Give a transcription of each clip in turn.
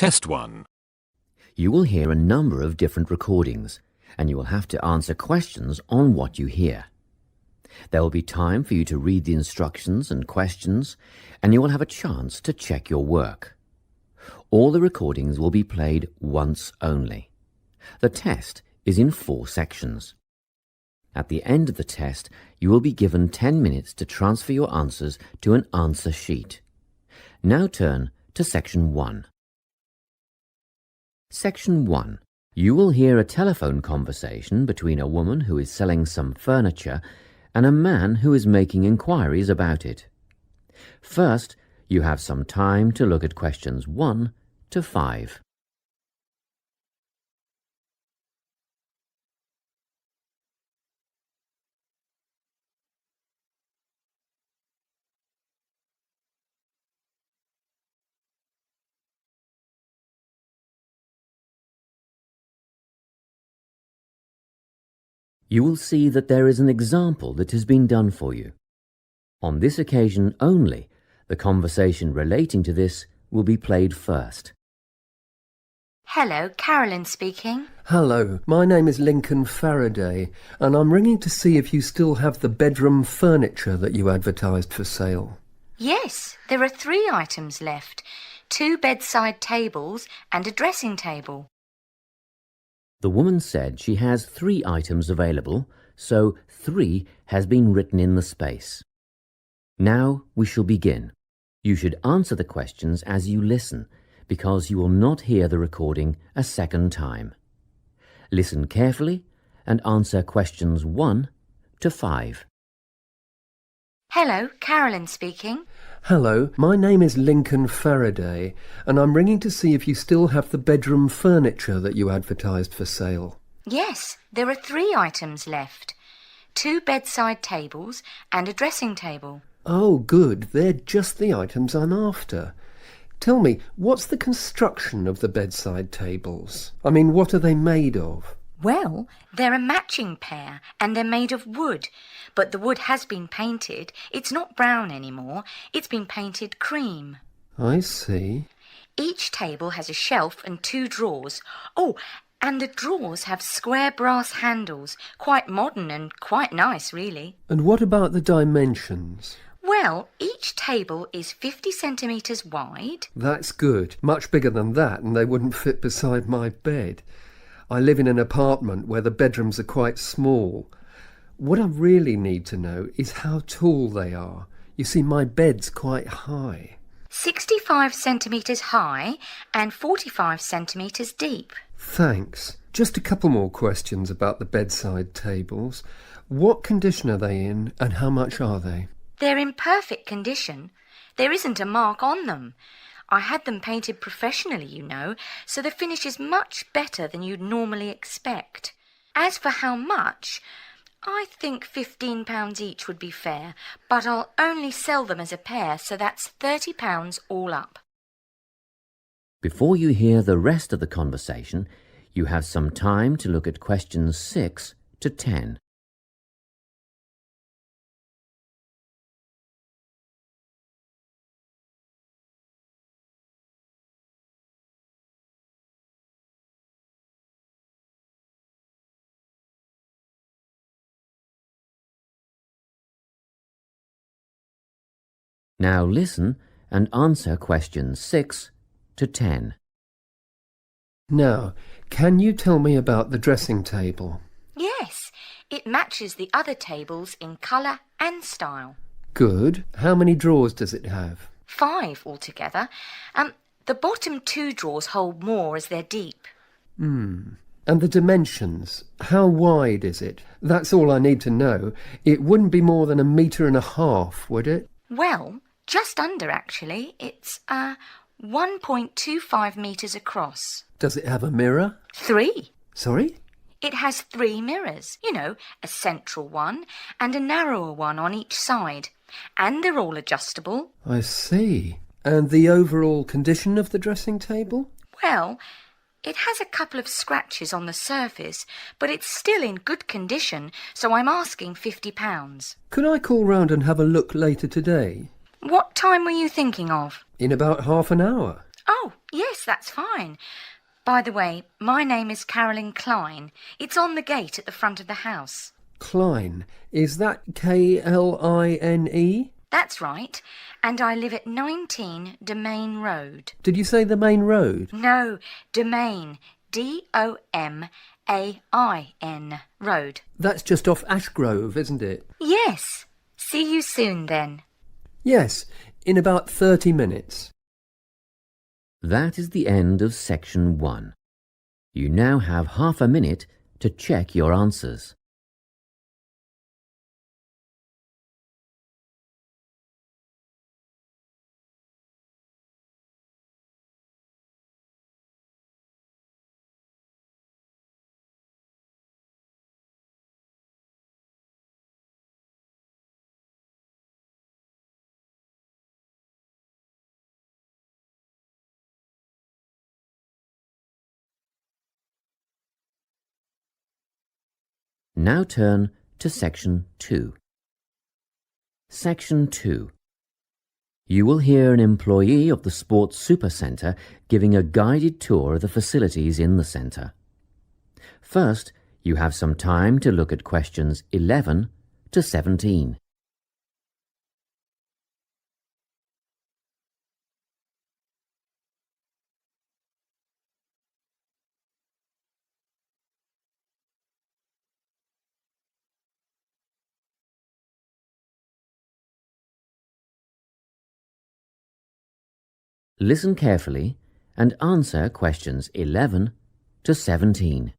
Test 1. You will hear a number of different recordings, and you will have to answer questions on what you hear. There will be time for you to read the instructions and questions, and you will have a chance to check your work. All the recordings will be played once only. The test is in 4 sections. At the end of the test, you will be given 10 minutes to transfer your answers to an answer sheet. Now turn to Section 1. Section 1. You will hear a telephone conversation between a woman who is selling some furniture and a man who is making inquiries about it. First, you have some time to look at questions 1 to 5. You will see that there is an example that has been done for you. On this occasion only, the conversation relating to this will be played first. Hello, Carolyn speaking. Hello, my name is Lincoln Faraday, and I'm ringing to see if you still have the bedroom furniture that you advertised for sale. Yes, there are 3 items left. 2 bedside tables and a dressing table. The woman said she has 3 items available, so 3 has been written in the space. Now we shall begin. You should answer the questions as you listen, because you will not hear the recording a second time. Listen carefully and answer questions 1 to 5. Hello, Carolyn speaking. Hello, my name is Lincoln Faraday, and I'm ringing to see if you still have the bedroom furniture that you advertised for sale. Yes, there are 3 items left. 2 bedside tables and a dressing table. Oh, good. They're just the items I'm after. Tell me, what's the construction of the bedside tables? I mean, what are they made of? Well, they're a matching pair and they're made of wood. But the wood has been painted. It's not brown anymore. It's been painted cream. I see. Each table has a shelf and 2 drawers. Oh, and the drawers have square brass handles. Quite modern and quite nice, really. And what about the dimensions? Well, each table is 50 centimetres wide. That's good. Much bigger than that, and they wouldn't fit beside my bed. I live in an apartment where the bedrooms are quite small. What I really need to know is how tall they are. You see, my bed's quite high. 65 centimetres high and 45 centimetres deep. Thanks. Just a couple more questions about the bedside tables. What condition are they in, and how much are they? They're in perfect condition. There isn't a mark on them. I had them painted professionally, you know, so the finish is much better than you'd normally expect. As for how much, I think £15 each would be fair, but I'll only sell them as a pair, so that's £30 all up. Before you hear the rest of the conversation, you have some time to look at questions 6 to 10. Now listen and answer questions 6 to 10. Now, can you tell me about the dressing table? Yes, it matches the other tables in colour and style. Good. How many drawers does it have? 5 altogether. The bottom 2 drawers hold more as they're deep. And the dimensions? How wide is it? That's all I need to know. It wouldn't be more than 1.5 meters, would it? Well, just under actually. It's 1.25 metres across. Does it have a mirror? 3. Sorry? It has 3 mirrors, you know, a central one and a narrower one on each side. And they're all adjustable. I see. And the overall condition of the dressing table? Well, it has a couple of scratches on the surface, but it's still in good condition, so I'm asking £50. Could I call round and have a look later today? What time were you thinking of? In about half an hour. Oh, Yes, that's fine. By the way, my name is Carolyn Klein. It's on the gate at the front of the house. Klein. Is that Kline? That's right. And I live at 19 Domain Road. Did you say the main road? No, Domain. Domain Road. That's just off Ashgrove, isn't it? Yes. See you soon then. Yes, in about 30 minutes. That is the end of section 1. You now have half a minute to check your answers. Now turn to section 2. Section 2. You will hear an employee of the Sports Supercentre giving a guided tour of the facilities in the centre. First, you have some time to look at questions 11 to 17. Listen carefully and answer questions 11 to 17.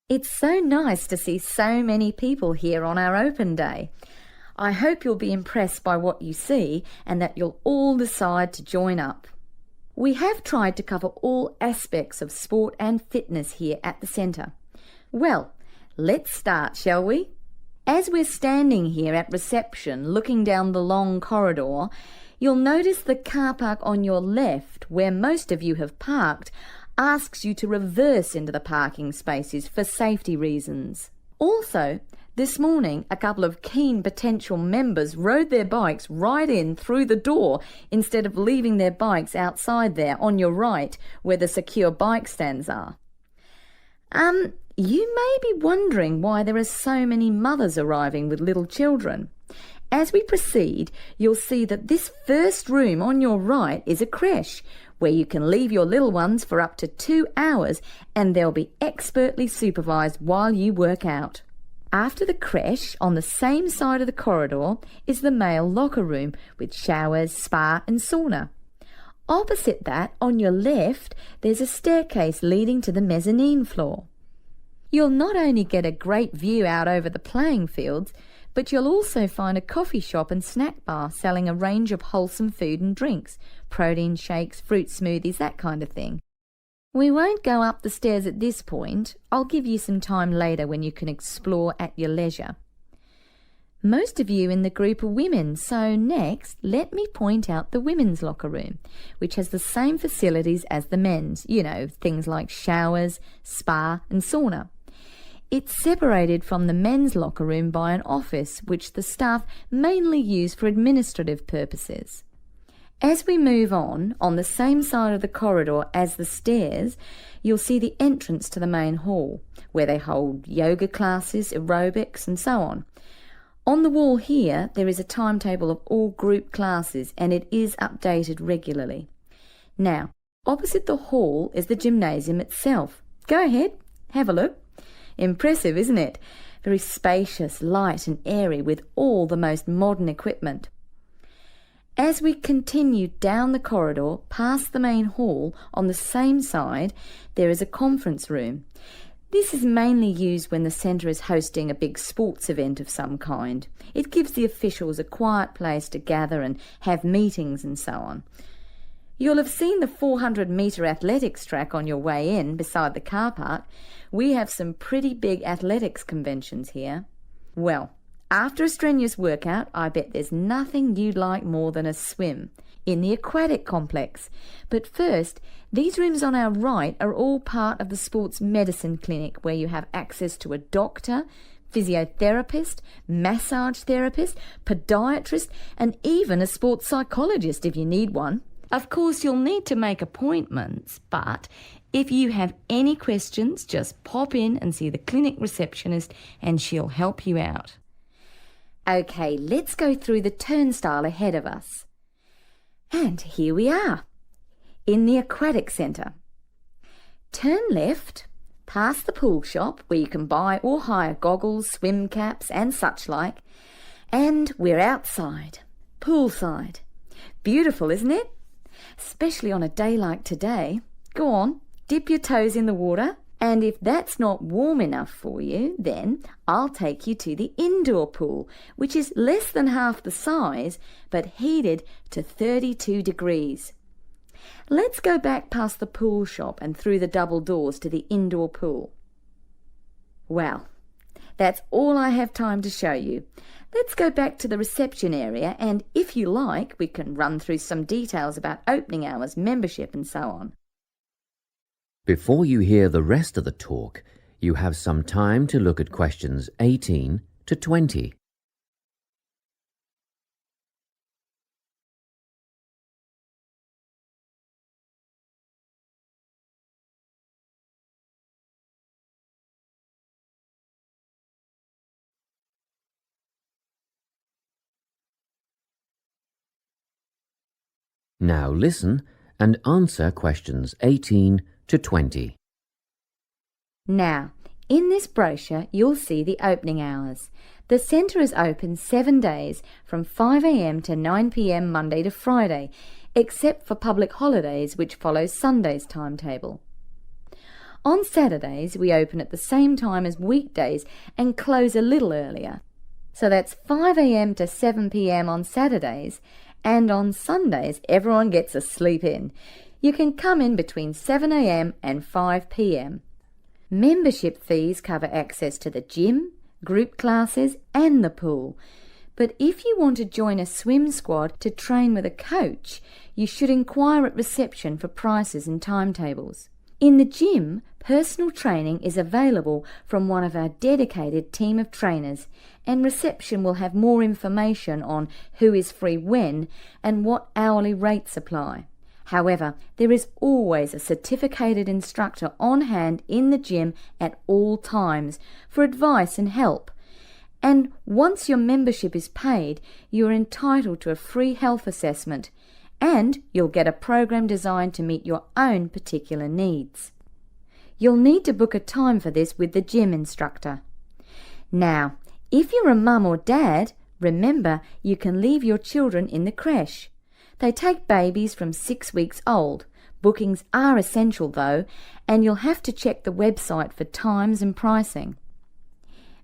It's so nice to see so many people here on our open day. I hope you'll be impressed by what you see and that you'll all decide to join up. We have tried to cover all aspects of sport and fitness here at the centre. Well, let's start, shall we? As we're standing here at reception looking down the long corridor, you'll notice the car park on your left, where most of you have parked, asks you to reverse into the parking spaces for safety reasons. Also, this morning, a couple of keen potential members rode their bikes right in through the door instead of leaving their bikes outside there on your right, where the secure bike stands are. You may be wondering why there are so many mothers arriving with little children. As we proceed, you'll see that this first room on your right is a creche, where you can leave your little ones for up to 2 hours and they'll be expertly supervised while you work out. After the creche, on the same side of the corridor, is the male locker room with showers, spa and sauna. Opposite that, on your left, there's a staircase leading to the mezzanine floor. You'll not only get a great view out over the playing fields, but you'll also find a coffee shop and snack bar selling a range of wholesome food and drinks, protein shakes, fruit smoothies, that kind of thing. We won't go up the stairs at this point. I'll give you some time later when you can explore at your leisure. Most of you in the group are women, so next let me point out the women's locker room, which has the same facilities as the men's, things like showers, spa and sauna. It's separated from the men's locker room by an office which the staff mainly use for administrative purposes. As we move on the same side of the corridor as the stairs, you'll see the entrance to the main hall, where they hold yoga classes, aerobics and so on. On the wall here, there is a timetable of all group classes and it is updated regularly. Now, opposite the hall is the gymnasium itself. Go ahead, have a look. Impressive, isn't it? Very spacious, light and airy with all the most modern equipment. As we continue down the corridor past the main hall, on the same side, there is a conference room. This is mainly used when the centre is hosting a big sports event of some kind. It gives the officials a quiet place to gather and have meetings and so on. You'll have seen the 400-metre athletics track on your way in beside the car park. We have some pretty big athletics conventions here. Well, after a strenuous workout, I bet there's nothing you'd like more than a swim in the aquatic complex. But first, these rooms on our right are all part of the sports medicine clinic, where you have access to a doctor, physiotherapist, massage therapist, podiatrist and even a sports psychologist if you need one. Of course, you'll need to make appointments, but if you have any questions, just pop in and see the clinic receptionist and she'll help you out. Okay, let's go through the turnstile ahead of us. And here we are, in the Aquatic Centre. Turn left, past the pool shop where you can buy or hire goggles, swim caps and such like, and we're outside, poolside. Beautiful, isn't it? Especially on a day like today. Go on, dip your toes in the water, and if that's not warm enough for you, then I'll take you to the indoor pool, which is less than half the size, but heated to 32 degrees. Let's go back past the pool shop and through the double doors to the indoor pool. Well, that's all I have time to show you. Let's go back to the reception area, and if you like, we can run through some details about opening hours, membership and so on. Before you hear the rest of the talk, you have some time to look at questions 18 to 20. Now listen and answer questions 18 to 20. Now, in this brochure, you'll see the opening hours. The centre is open 7 days from 5 a.m. to 9 p.m. Monday to Friday, except for public holidays which follow Sunday's timetable. On Saturdays, we open at the same time as weekdays and close a little earlier. So that's 5 a.m. to 7 p.m. on Saturdays, and on Sundays everyone gets a sleep in. You can come in between 7 a.m. and 5 p.m. Membership fees cover access to the gym, group classes and the pool. But if you want to join a swim squad to train with a coach, you should inquire at reception for prices and timetables. In the gym, personal training is available from one of our dedicated team of trainers, and reception will have more information on who is free when and what hourly rates apply. However, there is always a certificated instructor on hand in the gym at all times for advice and help. And once your membership is paid, you are entitled to a free health assessment, and you'll get a program designed to meet your own particular needs. You'll need to book a time for this with the gym instructor. Now, if you're a mum or dad, remember you can leave your children in the creche. They take babies from 6 weeks old. Bookings are essential though, and you'll have to check the website for times and pricing.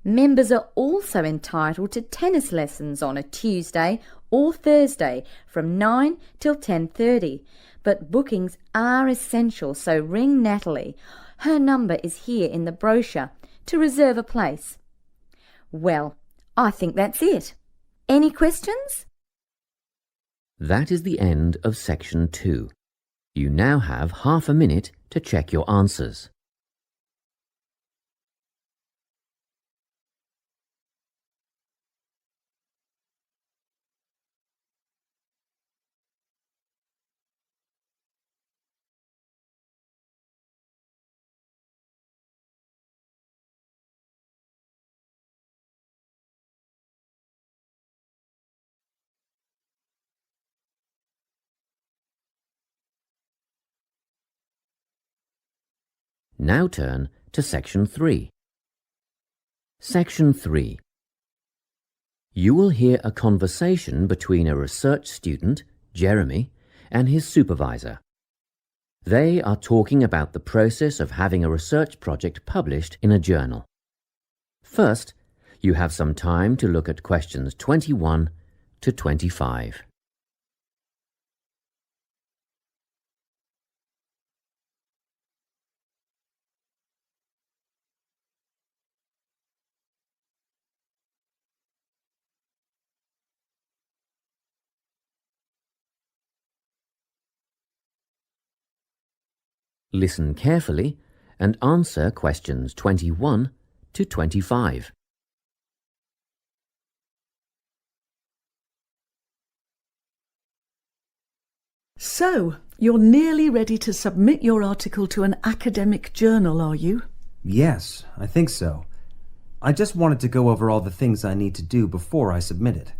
Members are also entitled to tennis lessons on a Tuesday or Thursday from 9 till 10:30, but bookings are essential, so ring Natalie. Her number is here in the brochure to reserve a place. Well, I think that's it. Any questions? That is the end of section 2. You now have half a minute to check your answers. Now turn to Section 3. Section 3. You will hear a conversation between a research student, Jeremy, and his supervisor. They are talking about the process of having a research project published in a journal. First, you have some time to look at questions 21 to 25. Listen carefully and answer questions 21 to 25. So, you're nearly ready to submit your article to an academic journal, are you? Yes, I think so. I just wanted to go over all the things I need to do before I submit it.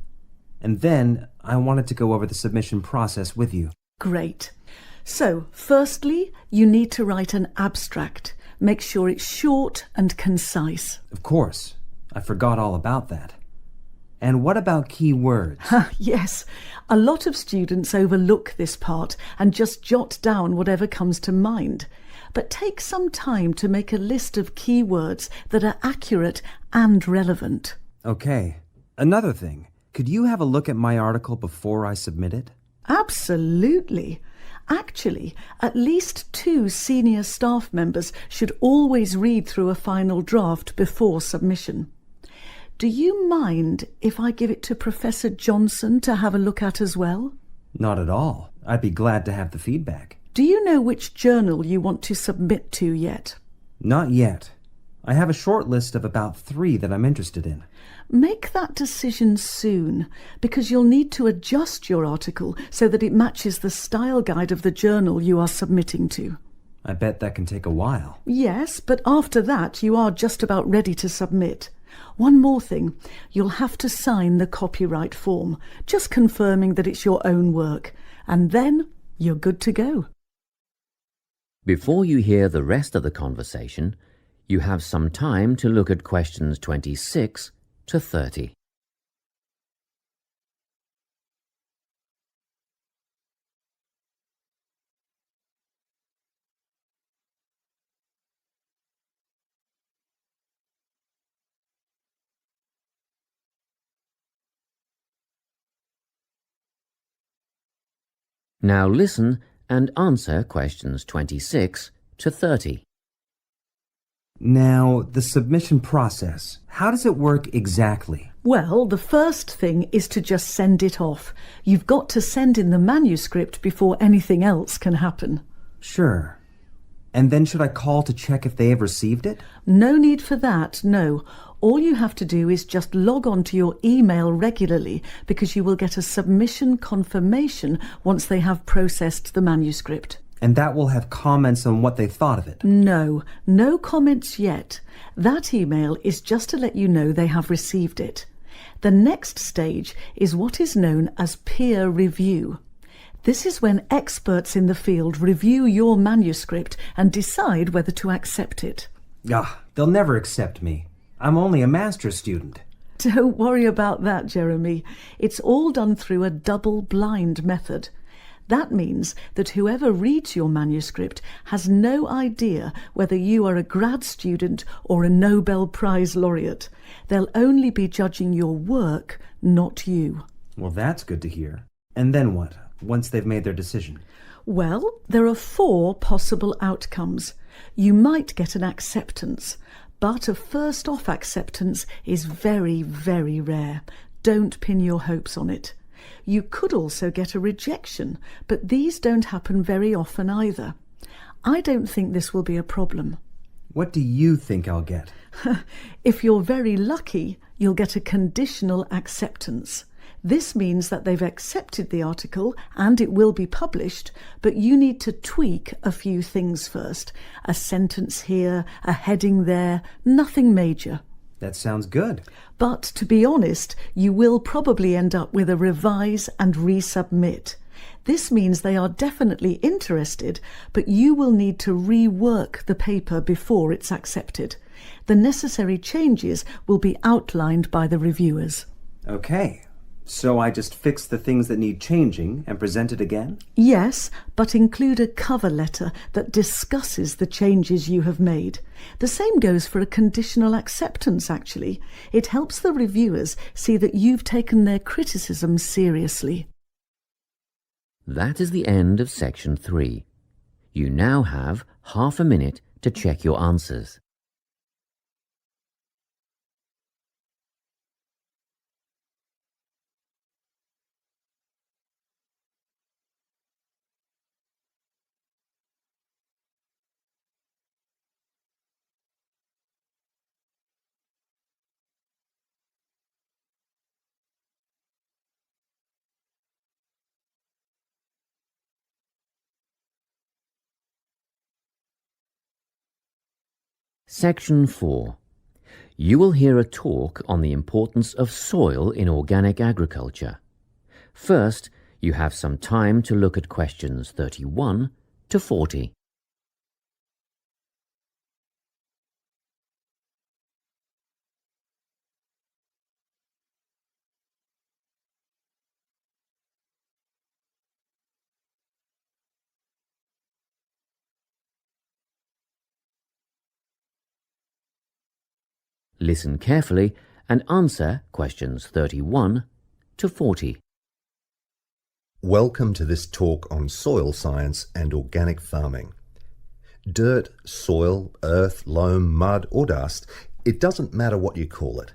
And then I wanted to go over the submission process with you. Great. So, firstly, you need to write an abstract. Make sure it's short and concise. Of course. I forgot all about that. And what about key words? Yes, a lot of students overlook this part and just jot down whatever comes to mind. But take some time to make a list of keywords that are accurate and relevant. Okay. Another thing. Could you have a look at my article before I submit it? Absolutely. Actually, at least 2 senior staff members should always read through a final draft before submission. Do you mind if I give it to Professor Johnson to have a look at as well? Not at all. I'd be glad to have the feedback. Do you know which journal you want to submit to yet? Not yet. I have a short list of about 3 that I'm interested in. Make that decision soon, because you'll need to adjust your article so that it matches the style guide of the journal you are submitting to. I bet that can take a while. Yes, but after that you are just about ready to submit. One more thing, you'll have to sign the copyright form, just confirming that it's your own work, and then you're good to go. Before you hear the rest of the conversation, you have some time to look at questions 26 to 30. Now listen and answer questions 26 to 30. Now, the submission process. How does it work exactly? Well, the first thing is to just send it off. You've got to send in the manuscript before anything else can happen. Sure. And then should I call to check if they have received it? No need for that, no. All you have to do is just log on to your email regularly, because you will get a submission confirmation once they have processed the manuscript. And that will have comments on what they thought of it? No comments yet. That email is just to let you know they have received it. The next stage is what is known as peer review. This is when experts in the field review your manuscript and decide whether to accept it. They'll never accept me. I'm only a master's student. Don't worry about that, Jeremy. It's all done through a double-blind method. That means that whoever reads your manuscript has no idea whether you are a grad student or a Nobel Prize laureate. They'll only be judging your work, not you. Well, that's good to hear. And then what, once they've made their decision? Well, there are 4 possible outcomes. You might get an acceptance, but a first-off acceptance is very, very rare. Don't pin your hopes on it. You could also get a rejection, but these don't happen very often either. I don't think this will be a problem. What do you think I'll get? If you're very lucky, you'll get a conditional acceptance. This means that they've accepted the article and it will be published, but you need to tweak a few things first. A sentence here, a heading there, nothing major. That sounds good. But to be honest, you will probably end up with a revise and resubmit. This means they are definitely interested, but you will need to rework the paper before it's accepted. The necessary changes will be outlined by the reviewers. Okay. So I just fix the things that need changing and present it again? Yes, but include a cover letter that discusses the changes you have made. The same goes for a conditional acceptance, actually. It helps the reviewers see that you've taken their criticism seriously. That is the end of section 3. You now have half a minute to check your answers. Section 4. You will hear a talk on the importance of soil in organic agriculture. First, you have some time to look at questions 31 to 40. Listen carefully and answer questions 31 to 40. Welcome to this talk on soil science and organic farming. Dirt, soil, earth, loam, mud or dust, it doesn't matter what you call it,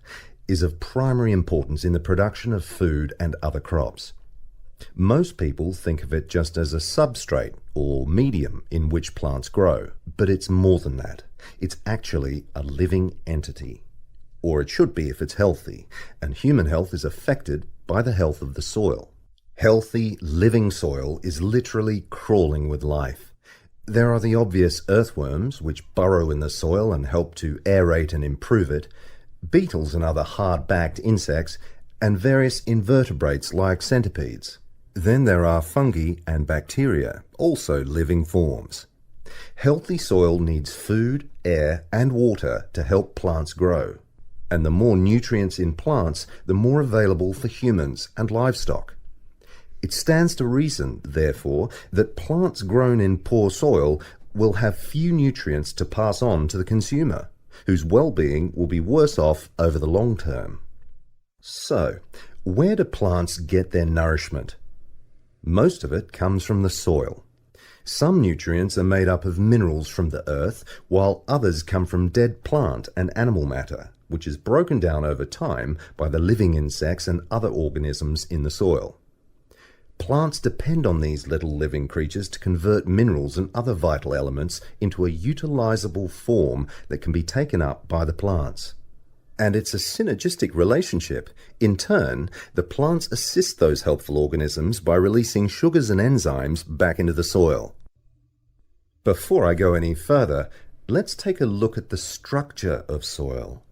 is of primary importance in the production of food and other crops. Most people think of it just as a substrate or medium in which plants grow, but it's more than that. It's actually a living entity. Or it should be if it's healthy, and human health is affected by the health of the soil. Healthy, living soil is literally crawling with life. There are the obvious earthworms, which burrow in the soil and help to aerate and improve it, beetles and other hard-backed insects, and various invertebrates like centipedes. Then there are fungi and bacteria, also living forms. Healthy soil needs food, air, and water to help plants grow. And the more nutrients in plants, the more available for humans and livestock. It stands to reason, therefore, that plants grown in poor soil will have few nutrients to pass on to the consumer, whose well-being will be worse off over the long term. So, where do plants get their nourishment? Most of it comes from the soil. Some nutrients are made up of minerals from the earth, while others come from dead plant and animal matter, which is broken down over time by the living insects and other organisms in the soil. Plants depend on these little living creatures to convert minerals and other vital elements into a utilizable form that can be taken up by the plants. And it's a synergistic relationship. In turn, the plants assist those helpful organisms by releasing sugars and enzymes back into the soil. Before I go any further, let's take a look at the structure of soil.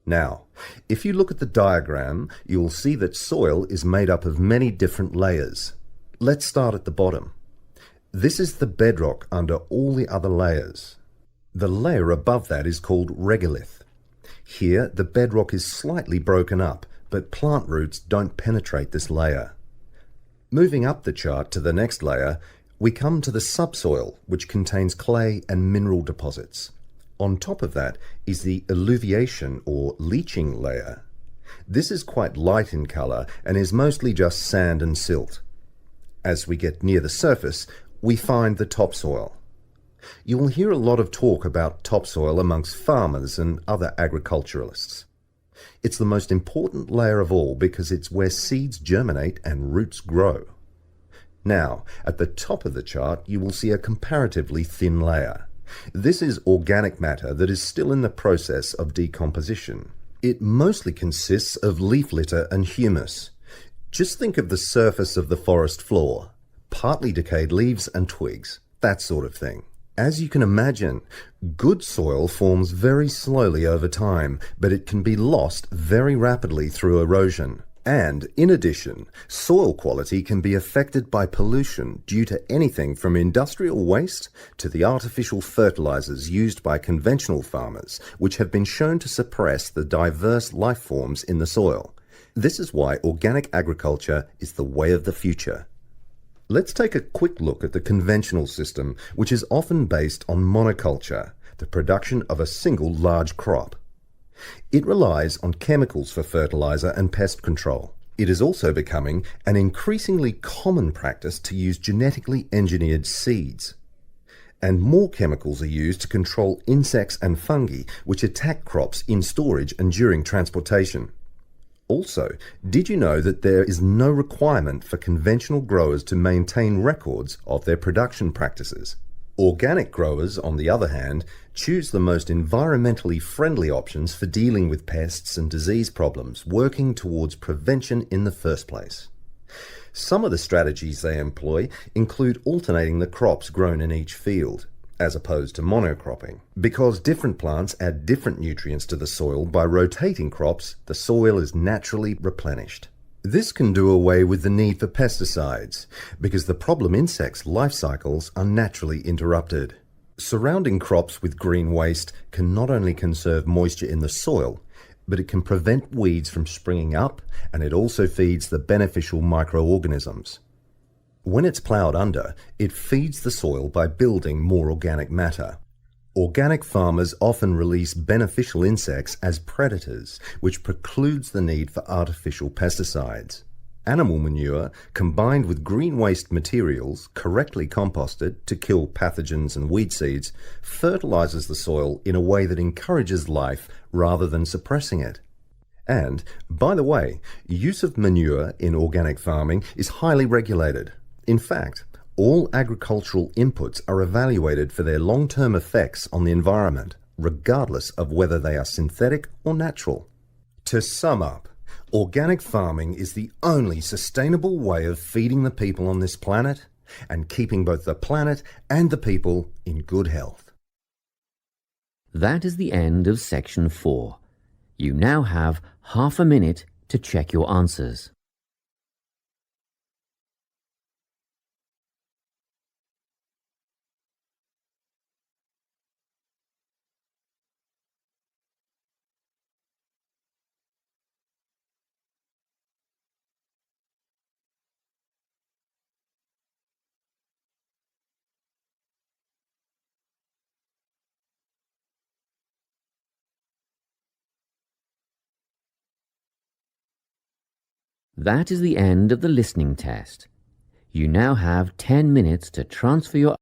Now, if you look at the diagram, you'll see that soil is made up of many different layers. Let's start at the bottom. This is the bedrock under all the other layers. The layer above that is called regolith. Here, the bedrock is slightly broken up, but plant roots don't penetrate this layer. Moving up the chart to the next layer, we come to the subsoil, which contains clay and mineral deposits. On top of that is the alluviation or leaching layer. This is quite light in colour and is mostly just sand and silt. As we get near the surface, we find the topsoil. You will hear a lot of talk about topsoil amongst farmers and other agriculturalists. It's the most important layer of all because it's where seeds germinate and roots grow. Now, at the top of the chart, you will see a comparatively thin layer. This is organic matter that is still in the process of decomposition. It mostly consists of leaf litter and humus. Just think of the surface of the forest floor, partly decayed leaves and twigs, that sort of thing. As you can imagine, good soil forms very slowly over time, but it can be lost very rapidly through erosion. And, in addition, soil quality can be affected by pollution due to anything from industrial waste to the artificial fertilizers used by conventional farmers, which have been shown to suppress the diverse life forms in the soil. This is why organic agriculture is the way of the future. Let's take a quick look at the conventional system, which is often based on monoculture, the production of a single large crop. It relies on chemicals for fertilizer and pest control. It is also becoming an increasingly common practice to use genetically engineered seeds. And more chemicals are used to control insects and fungi, which attack crops in storage and during transportation. Also, did you know that there is no requirement for conventional growers to maintain records of their production practices? Organic growers, on the other hand, choose the most environmentally friendly options for dealing with pests and disease problems, working towards prevention in the first place. Some of the strategies they employ include alternating the crops grown in each field, as opposed to monocropping. Because different plants add different nutrients to the soil, by rotating crops, the soil is naturally replenished. This can do away with the need for pesticides, because the problem insects' life cycles are naturally interrupted. Surrounding crops with green waste can not only conserve moisture in the soil, but it can prevent weeds from springing up, and it also feeds the beneficial microorganisms. When it's ploughed under, it feeds the soil by building more organic matter. Organic farmers often release beneficial insects as predators, which precludes the need for artificial pesticides. Animal manure, combined with green waste materials, correctly composted to kill pathogens and weed seeds, fertilizes the soil in a way that encourages life rather than suppressing it. And, by the way, use of manure in organic farming is highly regulated. In fact, all agricultural inputs are evaluated for their long-term effects on the environment, regardless of whether they are synthetic or natural. To sum up, organic farming is the only sustainable way of feeding the people on this planet and keeping both the planet and the people in good health. That is the end of section 4. You now have half a minute to check your answers. That is the end of the listening test. You now have 10 minutes to transfer your